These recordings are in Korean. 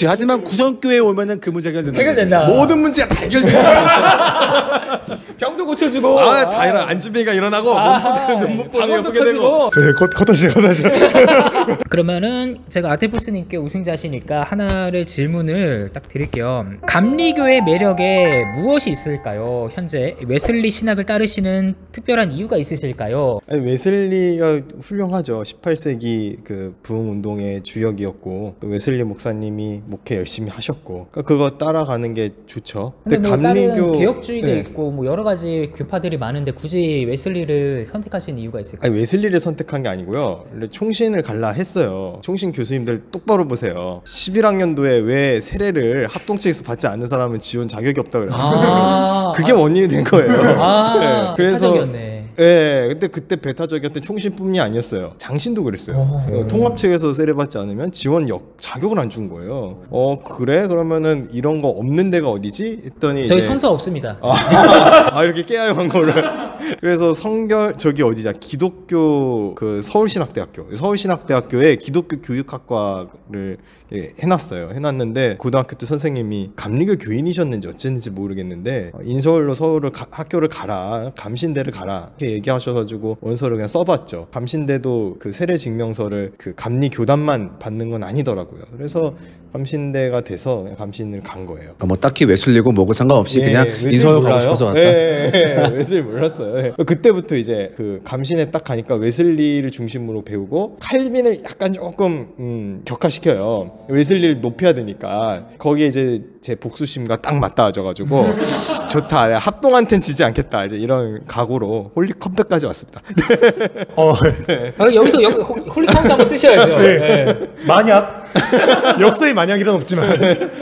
그치. 하지만 구성교회에 오면은 그 문제 해결된다. 해결된다. 모든 문제가 다 해결되고 있어. 병도 고쳐주고. 다 일어나. 안진뱅이가 일어나고 몸보는 예쁘게 되고. 컷하시죠. 그러면은 제가 아테포스님께 우승자시니까 하나를 질문을 딱 드릴게요. 감리교의 매력에 무엇이 있을까요? 현재 웨슬리 신학을 따르시는 특별한 이유가 있으실까요? 아니, 웨슬리가 훌륭하죠. 18세기 그 부흥 운동의 주역이었고 또 웨슬리 목사님이 목회 열심히 하셨고 그러니까 그거 따라가는 게 좋죠. 근데 뭐 다른 개혁주의도 있고 뭐 여러 가지 교파들이 많은데 굳이 웨슬리를 선택하신 이유가 있을까요? 아니, 웨슬리를 선택한 게 아니고요. 총신을 갈라 했어요. 총신 교수님들 똑바로 보세요. 11학년도에 왜 세례를 합동체에서 받지 않는 사람은 지원 자격이 없다 그래요. 그게 원인이 된 거예요. 네. 그래서 예, 근데 그때 배타적이었던 총신뿐이 아니었어요. 장신도 그랬어요. 통합체에서 세례받지 않으면 지원 자격을 안 준 거예요. 그래? 그러면은 이런 거 없는 데가 어디지? 했더니 저희 선서 없습니다. 이렇게 깨야 한 거를. 그래서 저기 어디냐? 기독교 그 서울신학대학교에 기독교 교육학과를 해놨어요. 해놨는데 고등학교 때 선생님이 감리교 교인이셨는지 어쨌는지 모르겠는데 인서울로 학교를 가라, 감신대를 가라 이렇게 얘기하셔가지고 원서를 그냥 써봤죠. 감신대도 그 세례 증명서를 그 감리 교단만 받는 건 아니더라고요. 그래서 감신대가 돼서 감신을 간 거예요. 뭐 딱히 웨슬리고 뭐고 상관없이 그냥 인서울 가고 싶어서 왔다. 웨슬리 몰랐어요. 그때부터 이제 그 감신에 딱 가니까 웨슬리를 중심으로 배우고 칼빈을 약간 조금 격화시켜요. 웨슬리를 높여야 되니까 거기에 이제 제 복수심과 딱 맞닿아져가지고 좋다, 내가 합동한텐 지지 않겠다 이제 이런 각오로 홀리 컴백까지 왔습니다. 여기서 홀리 카운트 한번 쓰셔야죠. 만약 역사의 만약이란 없지만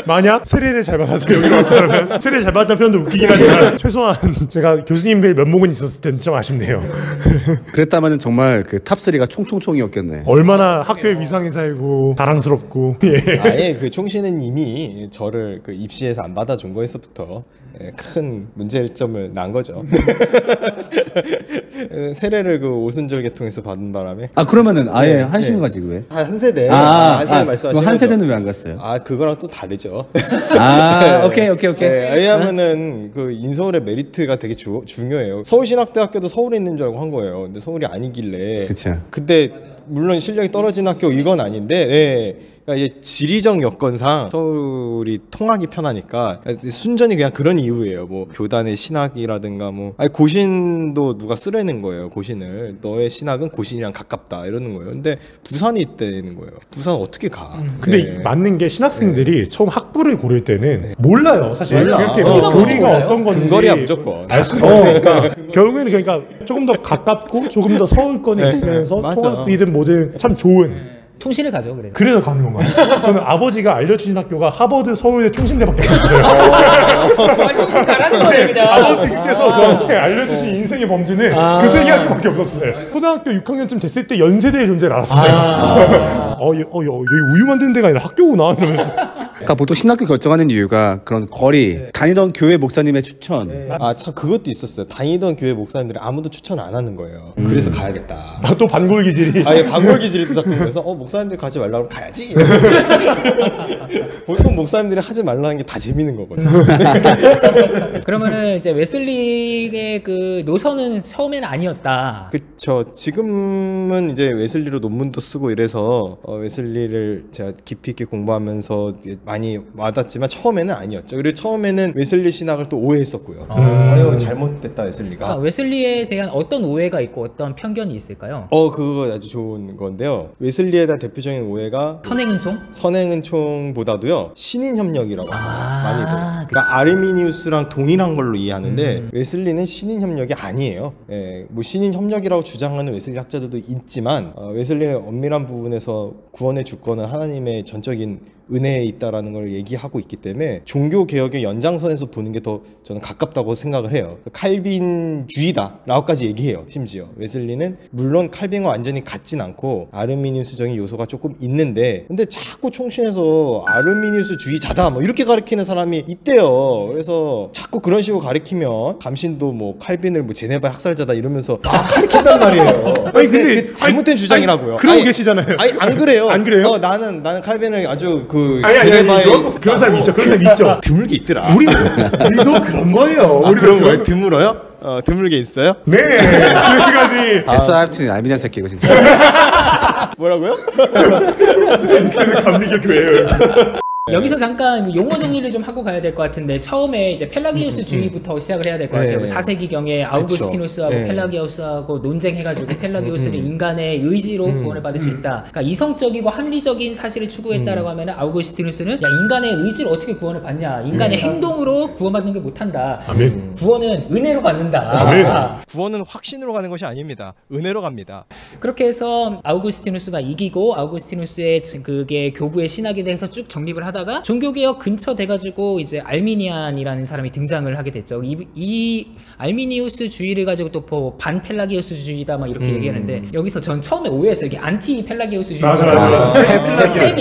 만약 세례를 잘 받아서 여기로 왔다면 세례를 잘 받았다는 표현도 웃기긴 하지만 최소한 제가 교수님의 면목은 있었을 때는 좀 아쉽네요. 그랬다면 정말 그 탑3가 총총총이었겠네. 얼마나 학교의 위상인사이고 자랑스럽고. 아예 그 총신은 이미 저를 그 입시에서 안 받아준 거에서부터 큰 문제점을 난 거죠. 세례를 그 오순절 계통에서 받은 바람에. 그러면은 아예 한신 가지 왜? 한 세대. 한 세대 말씀하시는 한 세대는 왜 안 갔어요? 그거랑 또 다르죠. 오케이. 왜냐하면은 그 인서울의 메리트가 되게 중요해요. 서울신학대학교도 서울에 있는 줄 알고 한 거예요. 근데 서울이 아니길래. 그쵸. 근데 물론 실력이 떨어진 학교 이건 아닌데. 그러니까 이제 지리적 여건상 서울이 통하기 편하니까 순전히 그냥 그런 이유예요. 뭐 교단의 신학이라든가 뭐 고신도 누가 쓰려는 거예요. 고신을 너의 신학은 고신이랑 가깝다 이러는 거예요. 근데 부산이 있다는 거예요. 부산 어떻게 가? 근데 맞는 게 신학생들이 처음 학부를 고를 때는 몰라요. 사실 그렇게 교리가 어떤 건지 근거리야 무조건 알 수가 없으니까 결국에는 그러니까 조금 더 가깝고 조금 더 서울권에 있으면서 통합이든 뭐든 참 좋은 총신을 가죠. 그래서 가는 건가요? 저는 아버지가 알려주신 학교가 하버드, 서울대, 총신대밖에 없었어요. 총신 가라는 거예요 그냥. 아버지께서 저한테 알려주신 인생의 범주는 그 세 개 학교밖에 없었어요. 초등학교 6학년쯤 됐을 때 연세대의 존재를 알았어요. 여기 우유 만드는 데가 아니라 학교구나 이러면서. 그러니까 보통 신학교 결정하는 이유가 그런 거리, 다니던 교회 목사님의 추천. 참 그것도 있었어요. 다니던 교회 목사님들이 아무도 추천 안 하는 거예요. 그래서 가야겠다. 또 반골 기질이. 반골 기질이 또 작동해서 목사님들 가지 말라고 가야지. 보통 목사님들이 하지 말라는 게 다 재밌는 거거든요. 그러면은 이제 웨슬리의 그 노선은 처음에는 아니었다. 그쵸. 지금은 이제 웨슬리로 논문도 쓰고 이래서 웨슬리를 제가 깊이 있게 공부하면서 많이 와닿지만 처음에는 아니었죠. 그리고 처음에는 웨슬리 신학을 또 오해했었고요. 잘못됐다 웨슬리가. 웨슬리에 대한 어떤 오해가 있고 어떤 편견이 있을까요? 그거 아주 좋은 건데요. 웨슬리에 대한 대표적인 오해가 선행은총보다도요 신인협력이라고 많이 들어요. 그러니까 아르미니우스랑 동일한 걸로 이해하는데 웨슬리는 신인협력이 아니에요. 뭐 신인협력이라고 주장하는 웨슬리 학자들도 있지만 웨슬리의 엄밀한 부분에서 구원의 주권은 하나님의 전적인 은혜에 있다라는 걸 얘기하고 있기 때문에 종교 개혁의 연장선에서 보는 게 더 저는 가깝다고 생각을 해요. 칼빈주의다라고까지 얘기해요. 심지어 웨슬리는 물론 칼빈과 완전히 같진 않고 아르미니우스적인 요소가 조금 있는데 근데 자꾸 총신에서 아르미니우스주의자다 뭐 이렇게 가르치는 사람이 있대요. 그래서 자꾸 그런 식으로 가르치면 감신도 뭐 칼빈을 뭐 제네바 학살자다 이러면서 가르친단 말이에요. 근데 잘못된 주장이라고요. 그러고 계시잖아요. 안 그래요. 안 그래요? 나는 칼빈을 아주 그 아니 제네바의 그런 사람 있죠. 그런 사람 있죠. 드물게 있더라. 우리도 그런 거예요. 우리도 그런 거예요? 드물어요? 드물게 있어요? 네. 지금까지 SRT는 알미냐 새끼 이거 진짜. 뭐라고요? 감리교 교회예요. 여기서 잠깐 용어 정리를 좀 하고 가야 될 것 같은데 처음에 이제 펠라기우스주의부터 시작을 해야 될 것 같아요. 4세기경에 아우구스티누스하고 펠라기우스하고 논쟁해가지고 펠라기우스는 인간의 의지로 구원을 받을 수 있다. 그러니까 이성적이고 합리적인 사실을 추구했다라고 하면 아우구스티누스는 야 인간의 의지를 어떻게 구원을 받냐? 인간의 행동으로 구원받는 게 못한다. 아멘. 구원은 은혜로 받는다. 구원은 확신으로 가는 것이 아닙니다. 은혜로 갑니다. 그렇게 해서 아우구스티누스가 이기고 아우구스티누스의 그게 교부의 신학에 대해서 쭉 정립을 하다가 종교개혁 근처 돼가지고 이제 알미니안이라는 사람이 등장을 하게 됐죠. 이 알미니우스주의를 가지고 또 반펠라기우스주의다 막 이렇게 얘기하는데 여기서 전 처음에 오해했어요. 이게 안티 펠라기우스주의.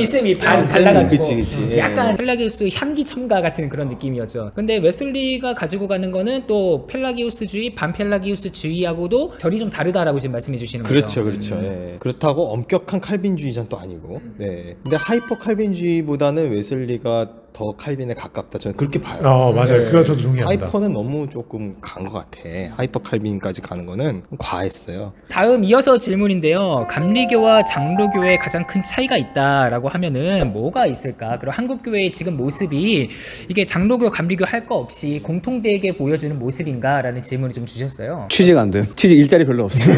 셈이 반 달라가지고 그치. 약간 펠라기우스 향기 첨가 같은 그런 느낌이었죠. 근데 웨슬리가 가지고 가는 거는 또 펠라기우스주의, 반펠라기우스주의하고도 결이 좀 다르다라고 지금 말씀해 주시는 거죠. 그렇죠. 예. 그렇다고 엄격한 칼빈주의자는 또 아니고. 네. 근데 하이퍼 칼빈주의보다는 웨슬리가 더 칼빈에 가깝다. 저는 그렇게 봐요. 맞아요. 그거 저도 동의합니다. 하이퍼는 너무 조금 강한 것 같아. 하이퍼 칼빈까지 가는 거는 과했어요. 다음 이어서 질문인데요. 감리교와 장로교의 가장 큰 차이가 있다라고 하면은 뭐가 있을까? 그리고 한국교회의 지금 모습이 이게 장로교, 감리교 할 거 없이 공통되게 보여주는 모습인가라는 질문을 좀 주셨어요. 취지가 안 돼요. 취지 일자리 별로 없어요.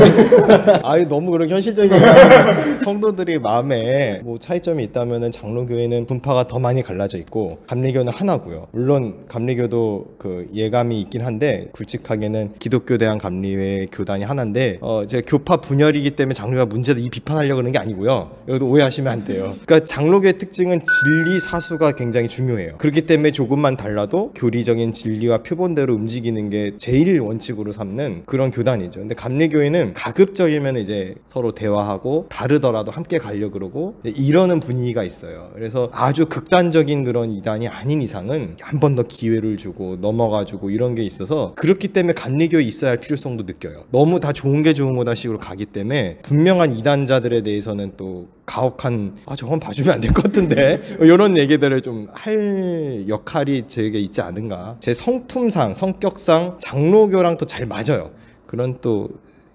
아유 너무 그런 현실적인 성도들이 마음에 뭐 차이점이 있다면은 장로교회는 분파가 더 많이 갈라져 있고 감리교는 하나고요. 물론 감리교도 그 예감이 있긴 한데 굵직하게는 기독교 대한 감리회 교단이 하나인데 이제 교파 분열이기 때문에 장로교가 문제다 이 비판하려고 그러는 게 아니고요. 여기도 오해하시면 안 돼요. 그러니까 장로교의 특징은 진리 사수가 굉장히 중요해요. 그렇기 때문에 조금만 달라도 교리적인 진리와 표본대로 움직이는 게 제일 원칙으로 삼는 그런 교단이죠. 근데 감리교회는 가급적이면 이제 서로 대화하고 다르더라도 함께 가려고 그러고 이러는 분위기가 있어요. 그래서 아주 극단적인 그런 이단이 아닌 이상은 한 번 더 기회를 주고 넘어가주고 이런 게 있어서 그렇기 때문에 감리교에 있어야 할 필요성도 느껴요. 너무 다 좋은 게 좋은 거다 식으로 가기 때문에 분명한 이단자들에 대해서는 또 가혹한 저건 봐주면 안 될 것 같은데 이런 얘기들을 좀 할 역할이 제게 있지 않은가. 제 성품상 성격상 장로교랑 또 잘 맞아요. 그런 또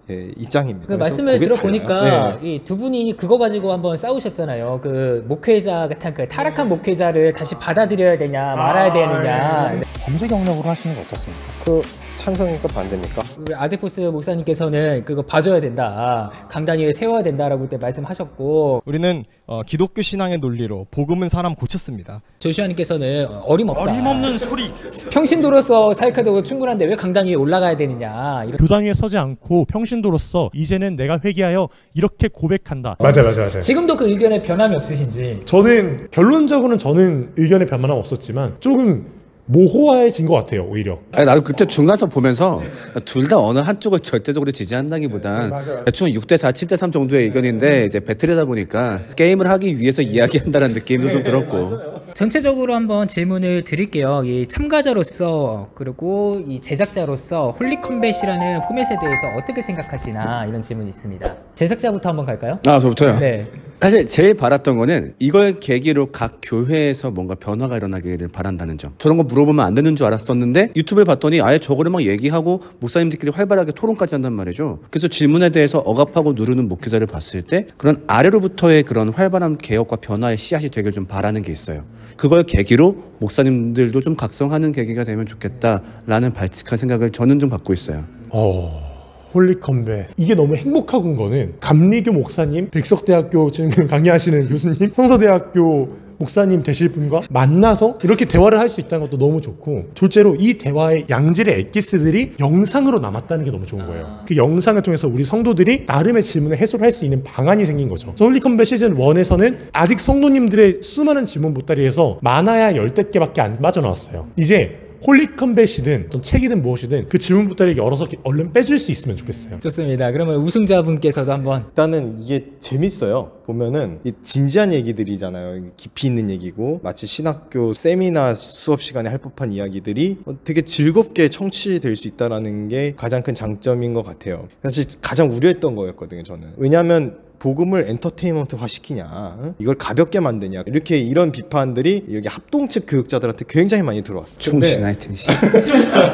입장입니다. 그 말씀을 들어보니까 이 두 분이 그거 가지고 한번 싸우셨잖아요. 그 목회자 같은 그 타락한 목회자를 다시 받아들여야 되냐 말아야 되느냐. 범죄 경력으로 하시는 거 어떻습니까? 그 찬성입니까 반대입니까? 우리 아데포스 목사님께서는 그거 봐줘야 된다. 강단 위에 세워야 된다라고 그때 말씀하셨고 우리는 기독교 신앙의 논리로 복음은 사람 고쳤습니다. 조슈아님께서는 어림없다. 어림없는 소리. 평신도로서 사역해도 충분한데 왜 강단 위에 올라가야 되느냐. 교당 위에 서지 않고 평신도로서 이제는 내가 회개하여 이렇게 고백한다. 맞아요. 지금도 그 의견에 변함이 없으신지. 저는 결론적으로는 저는 의견에 변함은 없었지만 조금 모호해진 것 같아요. 오히려. 아니, 나도 그때 중간선 보면서 둘 다 어느 한쪽을 절대적으로 지지한다기보단 대충 6대4, 7대3 정도의 의견인데 이제 배틀이다 보니까 게임을 하기 위해서 이야기한다는 느낌도 좀 들었고. 전체적으로 한번 질문을 드릴게요. 이 참가자로서 그리고 이 제작자로서 홀리컴뱃이라는 포맷에 대해서 어떻게 생각하시나 이런 질문이 있습니다. 제작자부터 한번 갈까요? 저부터요? 네. 사실 제일 바랐던 거는 이걸 계기로 각 교회에서 뭔가 변화가 일어나기를 바란다는 점. 저런 거 물어보면 안 되는 줄 알았었는데 유튜브를 봤더니 아예 저거를 막 얘기하고 목사님들끼리 활발하게 토론까지 한단 말이죠. 그래서 질문에 대해서 억압하고 누르는 목회자를 봤을 때 그런 아래로부터의 그런 활발한 개혁과 변화의 씨앗이 되길 좀 바라는 게 있어요. 그걸 계기로 목사님들도 좀 각성하는 계기가 되면 좋겠다라는 발칙한 생각을 저는 좀 갖고 있어요. 홀리컴뱃. 이게 너무 행복한 거는 감리교 목사님, 백석대학교 지금 강의하시는 교수님, 성서대학교 목사님 되실 분과 만나서 이렇게 대화를 할 수 있다는 것도 너무 좋고, 둘째로 이 대화의 양질의 엑기스들이 영상으로 남았다는 게 너무 좋은 거예요. 그 영상을 통해서 우리 성도들이 나름의 질문을 해소를 할 수 있는 방안이 생긴 거죠. 홀리컴뱃 시즌 1에서는 아직 성도님들의 수많은 질문 보따리에서 많아야 10개밖에 안 빠져나왔어요. 이제 홀리컴뱃이든 어떤 책이든 무엇이든 그 질문 보따리를 열어서 얼른 빼줄 수 있으면 좋겠어요. 좋습니다. 그러면 우승자분께서도 한번. 일단은 이게 재밌어요. 보면은 이 진지한 얘기들이잖아요. 깊이 있는 얘기고 마치 신학교 세미나 수업 시간에 할 법한 이야기들이 되게 즐겁게 청취될 수 있다는 게 가장 큰 장점인 것 같아요. 사실 가장 우려했던 거였거든요. 저는. 왜냐하면 복음을 엔터테인먼트화 시키냐, 이걸 가볍게 만드냐, 이렇게 이런 비판들이 여기 합동측 교육자들한테 굉장히 많이 들어왔어요. 충신 하여튼.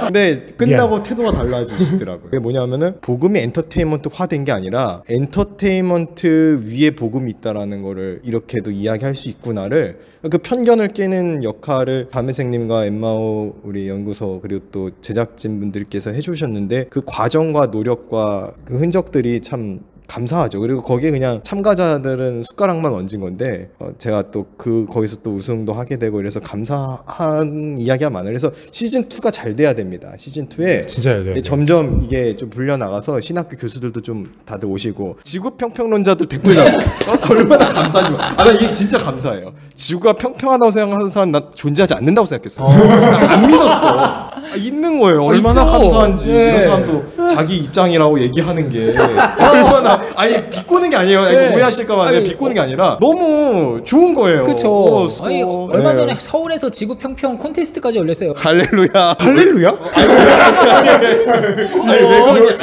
근데 끝나고 태도가 달라지시더라고요. 그게 뭐냐면은 복음이 엔터테인먼트화된 게 아니라 엔터테인먼트 위에 복음이 있다라는 거를 이렇게도 이야기할 수 있구나를, 그 편견을 깨는 역할을 밤의생님과 엠마오 우리 연구소 그리고 또 제작진 분들께서 해주셨는데, 그 과정과 노력과 그 흔적들이 참 감사하죠. 그리고 거기에 그냥 참가자들은 숟가락만 얹은 건데 제가 또 거기서 또 우승도 하게 되고 이래서 감사한 이야기가 많아요. 그래서 시즌 2가 잘 돼야 됩니다. 시즌 2에 진짜요. 네. 점점 이게 좀 불려 나가서 신학교 교수들도 좀 다들 오시고 지구 평평론자들 댓글 달고 얼마나 감사한지. 나 이게 진짜 감사해요. 지구가 평평하다고 생각하는 사람 나 존재하지 않는다고 생각했어. 안 믿었어. 있는 거예요. 얼마나 있죠. 감사한지. 네. 이런 사람도 자기 입장이라고 얘기하는 게 얼마나, 아니 비꼬는 게 아니에요. 네. 오해하실까봐 내가 비꼬는 게 아니라 너무 좋은 거예요. 그렇죠. 아니 얼마 네. 전에 서울에서 지구 평평 콘테스트까지 열렸어요. 할렐루야. 할렐루야?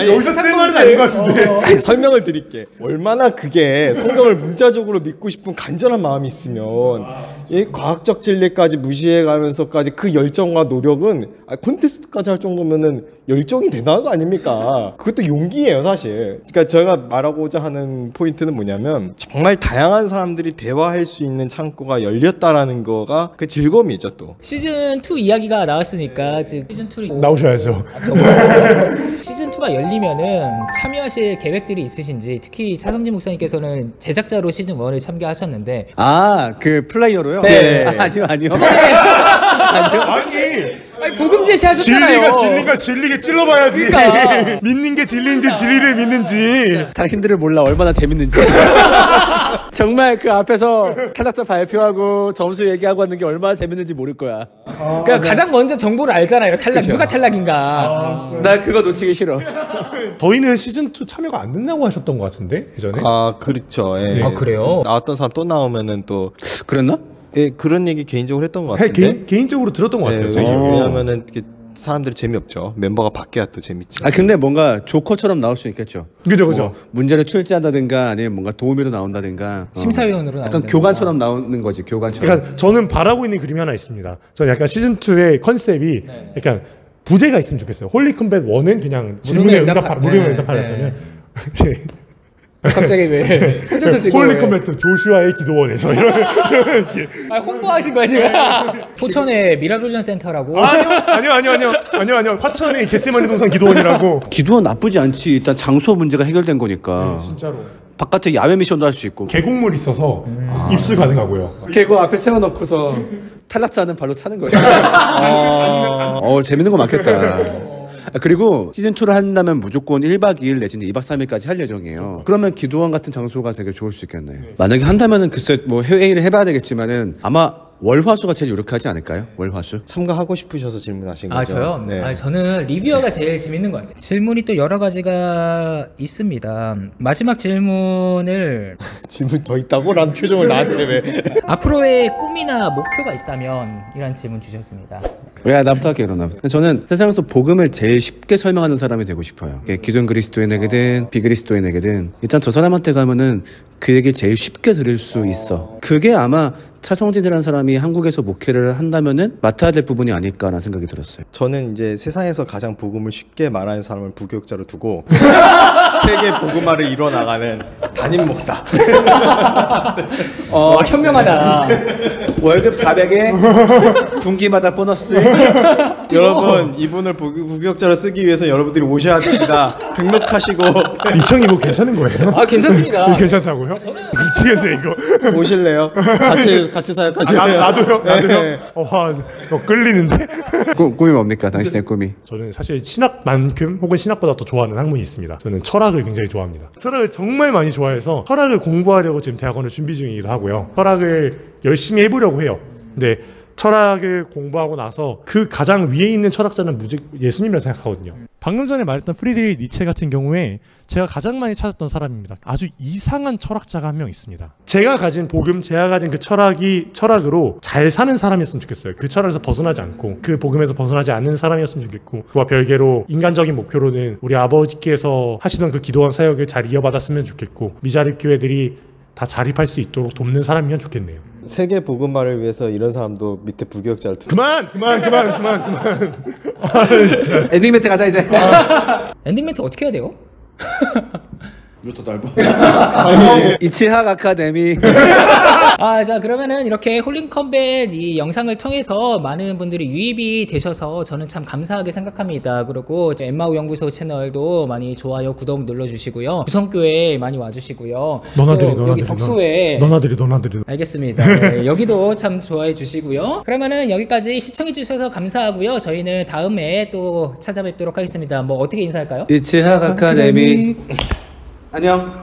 여기서 쓸 말은 아닌 것 같은데. 아니, 설명을 드릴게. 얼마나 그게 성경을 문자적으로 믿고 싶은 간절한 마음이 있으면 이 과학적 진리까지 무시해가면서까지 그 열정과 노력은 콘테스트까지 할 정도면은 열정이 대단한 거 아닙니까? 그것도 용기예요, 사실. 그러니까 제가 말하고자 하는 포인트는 뭐냐면 정말 다양한 사람들이 대화할 수 있는 창구가 열렸다라는 거가 그 즐거움이죠, 또. 시즌 2 이야기가 나왔으니까 지금 시즌 2를 나오셔야죠. 시즌 2가 열리면은 참여하실 계획들이 있으신지, 특히 차성진 목사님께서는 제작자로 시즌 1에 참가하셨는데 그 플레이어로요? 네. 아니요. 아니 복음 제시하셨잖아요. 진리가 진리게 찔러봐야지. 그러니까. 믿는 게 진리인지 진리를 믿는지. 당신들을 몰라 얼마나 재밌는지. 정말 그 앞에서 탈락자 발표하고 점수 얘기하고 하는 게 얼마나 재밌는지 모를 거야. 그러니까 가장 먼저 정보를 알잖아요. 탈락 그쵸. 누가 탈락인가. 나 그거 놓치기 싫어. 저희는 시즌 2 참여가 안 된다고 하셨던 것 같은데 예전에. 그렇죠. 예. 아, 그래요? 나왔던 사람 또 나오면은 또 그랬나? 예, 그런 얘기 개인적으로 했던 것 같은데. 개인적으로 들었던 것 같아요. 네, 저희. 왜냐하면은 사람들이 재미없죠. 멤버가 바뀌어야 또 재밌죠. 근데 뭔가 조커처럼 나올 수 있겠죠. 그죠. 뭐 문제를 출제한다든가 아니면 뭔가 도우미로 나온다든가. 심사위원으로 약간 나오는 교관처럼 나오는 거지. 교관처럼. 그러니까 저는 바라고 있는 그림이 하나 있습니다. 저는 약간 시즌 2의 컨셉이 약간 부제가 있으면 좋겠어요. 홀리 컴뱃 1은 그냥 질문에 응답하라면 갑자기 왜 혼자서 지금 홀리 컴뱃 조슈아의 기도원에서 이런 이렇게. 홍보하신 거야 지금. 포천의 미라훈련 센터라고. 아니요. 화천의 겟세마니 동산 기도원이라고. 기도는 나쁘지 않지. 일단 장소 문제가 해결된 거니까. 진짜로. 바깥에 야외 미션도 할 수 있고. 계곡물 있어서 입수 가능하고요. 계곡 앞에 세워놓고서 탈락자는 발로 차는 거죠. 재밌는 거 많겠다. 그리고 시즌2를 한다면 무조건 1박 2일 내지는 2박 3일까지 할 예정이에요. 그러면 기도원 같은 장소가 되게 좋을 수 있겠네요. 만약에 한다면은 글쎄 뭐 해외일을 해봐야 되겠지만은 아마 월화수가 제일 유력하지 않을까요? 월화수? 참가하고 싶으셔서 질문하신 거죠? 저요? 네. 저는 리뷰어가 제일 재밌는 것 같아요. 질문이 또 여러 가지가 있습니다. 마지막 질문을 질문 더 있다고? 라는 표정을 나한테 왜? 앞으로의 꿈이나 목표가 있다면 이란 질문 주셨습니다. 야, 나부터 할게요, 그럼 나부터. 저는 세상에서 복음을 제일 쉽게 설명하는 사람이 되고 싶어요. 기존 그리스도인에게든 비그리스도인에게든 일단 저 사람한테 가면은 그 얘기 제일 쉽게 들을 수 있어. 그게 아마 차성진이라는 사람이 한국에서 목회를 한다면은 맡아야 될 부분이 아닐까라는 생각이 들었어요. 저는 이제 세상에서 가장 복음을 쉽게 말하는 사람을 부교육자로 두고 세계 복음화를 이뤄나가는 담임 목사. 현명하다. 월급 400에 분기마다 보너스. 여러분 이분을 부교육자로 쓰기 위해서 여러분들이 오셔야 됩니다. 등록하시고 이청이 뭐 괜찮은 거예요? 괜찮습니다. 괜찮다고요? 미치겠네 이거. 오실래요? 같이 사역하실래요? 나도요. 네. 끌리는데. 꿈이 뭡니까? 당신의 꿈이? 저는 사실 신학만큼 혹은 신학보다 더 좋아하는 학문이 있습니다. 저는 철학을 굉장히 좋아합니다. 철학을 정말 많이 좋아해서 철학을 공부하려고 지금 대학원을 준비 중이기도 하고요. 철학을 열심히 해보려고 해요. 근데 철학을 공부하고 나서 그 가장 위에 있는 철학자는 예수님이라고 생각하거든요. 방금 전에 말했던 프리드리히 니체 같은 경우에 제가 가장 많이 찾았던 사람입니다. 아주 이상한 철학자가 한 명 있습니다. 제가 가진 복음, 제가 가진 그 철학이 철학으로 잘 사는 사람이었으면 좋겠어요. 그 철학에서 벗어나지 않고 그 복음에서 벗어나지 않는 사람이었으면 좋겠고, 그와 별개로 인간적인 목표로는 우리 아버지께서 하시던 그 기도원 사역을 잘 이어받았으면 좋겠고, 미자립 교회들이 다 자립할 수 있도록 돕는 사람이면 좋겠네요. 세계 복음화를 위해서 이런 사람도 밑에 부교육자를 그만. 엔딩 멘트 가자 이제. 엔딩 멘트 어떻게 해야 돼요? 이것도 넓어. 이치학 아카데미. 자 그러면은 이렇게 홀링컴뱃 이 영상을 통해서 많은 분들이 유입이 되셔서 저는 참 감사하게 생각합니다. 그리고 이제 엠마오 연구소 채널도 많이 좋아요, 구독 눌러주시고요. 구성교회 많이 와주시고요. 여기 덕소에 너나들이. 알겠습니다. 네, 여기도 참 좋아해 주시고요. 그러면은 여기까지 시청해 주셔서 감사하고요. 저희는 다음에 또 찾아뵙도록 하겠습니다. 뭐 어떻게 인사할까요? 이치학 아카데미. 안녕.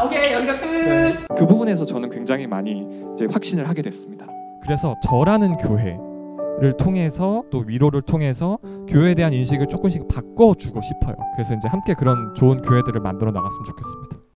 오케이, 여기서 끝. 그 부분에서 저는 굉장히 많이 이제 확신을 하게 됐습니다. 그래서 저라는 교회를 통해서 또 위로를 통해서 교회에 대한 인식을 조금씩 바꿔주고 싶어요. 그래서 이제 함께 그런 좋은 교회들을 만들어 나갔으면 좋겠습니다.